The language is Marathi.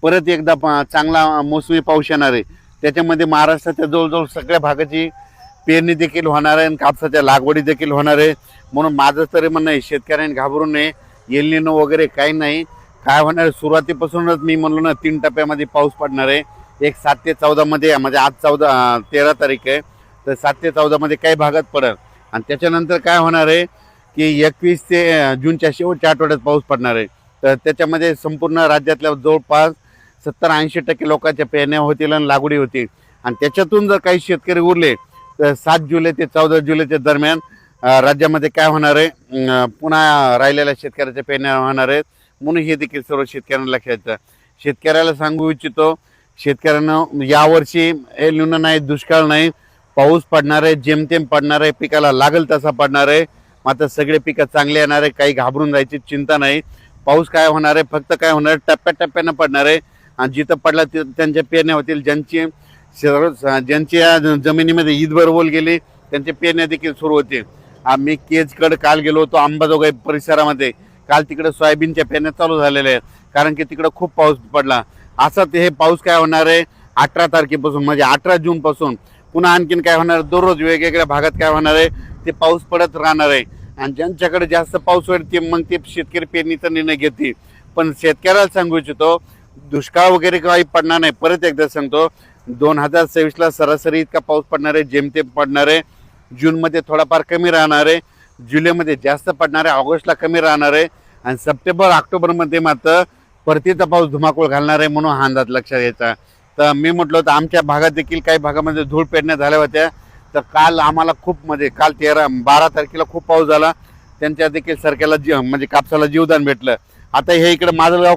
परत एकदा चांगला मोसमी पाऊस येणार आहे। त्याच्यामध्ये महाराष्ट्राच्या जवळजवळ सगळ्या भागाची पेरणी देखील होणार आहे आणि कापसाच्या लागवडी देखील होणार आहे। म्हणून माझं तरी म्हणणं आहे शेतकऱ्यांनी घाबरू नये, एल निनो वगैरे काही नाही। काय होणार सुरुवातीपासूनच मी म्हणलो ना 3 टप्प्यामध्ये पाऊस पडणार आहे। एक 7 ते 14 मध्ये, म्हणजे आज 13 तारीख आहे, तर 7 ते 14 मध्ये काही भागात पडेल आणि त्याच्यानंतर काय होणार आहे की 21 ते जूनच्या शेवटच्या आठवड्यात पाऊस पडणार आहे। तर त्याच्यामध्ये संपूर्ण राज्यातल्या जवळपास 70-80% लोकांच्या पेरण्या होतील आणि लागवडी होतील आणि त्याच्यातून जर काही शेतकरी उरले तर 7 जुलै ते 14 जुलैच्या दरम्यान राज्यामध्ये काय होणार आहे, पुन्हा राहिलेल्या शेतकऱ्याच्या पेरण्या होणार आहेत। म्हणून हे देखील सर्व शेतकऱ्यांना लक्षात घ्यायचं। शेतकऱ्याला सांगू इच्छितो, शेतकऱ्यांना यावर्षी एल निनो नाही, दुष्काळ नाही, पाऊस पडणार आहे, जेमतेम पडणार आहे, पिकाला लागेल तसा पडणार आहे। मात्र सगळे पिकं चांगले येणार आहे, काही घाबरून जायची चिंता नाही। पाऊस काय होणार आहे, फक्त काय होणार आहे, टप्प्याटप्प्यानं पडणार आहे आणि जिथं पडला त्यांच्या पेरण्या होतील। ज्यांच्या जमिनीमध्ये ईदभर ओल गेली त्यांच्या पेरण्या देखील सुरू होतील। आम्ही केजकडे काल गेलो होतो, अंबाजोगाई परिसरामध्ये। काल तिकडे सोयाबीनच्या पेरण्या चालू झालेल्या आहेत, कारण की तिकडे खूप पाऊस पडला। असा हे पाऊस काय होणार आहे 18 तारखेपासून, म्हणजे 18 जून पासून पुन्हा आणखीन काय होणार, दररोज वेगवेगळ्या भागात काय होणार आहे ते पाऊस पडत राहणार आहे आणि ज्यांच्याकडे जास्त पाऊस होईल ते मग ते शेतकरी पेरणीचा निर्णय घेतील। पण शेतकऱ्याला सांगू इच्छितो दुष्काळ वगैरे काही पडणार नाही। परत एकदा सांगतो 2026ला सरासरी इतका पाऊस पडणार आहे, जेमतेम पडणार आहे। जूनमध्ये थोडाफार कमी राहणार आहे, जुलैमध्ये जास्त पडणार आहे, ऑगस्टला कमी राहणार आहे आणि सप्टेंबर ऑक्टोबरमध्ये मात्र परतीचा पाऊस धुमाकूळ घालणार आहे। म्हणून हा अंदाज लक्षात घ्यायचा। तर मी म्हटलं होतं आमच्या भागात देखील काही भागामध्ये धूळ पेरण्या झाल्या होत्या, तर काल आम्हाला खूप, म्हणजे काल 12 तारखेला खूप पाऊस झाला, त्यांच्या देखील सरक्याला म्हणजे कापसाला जीवदान भेटलं। आता हे इकडे माजलगाव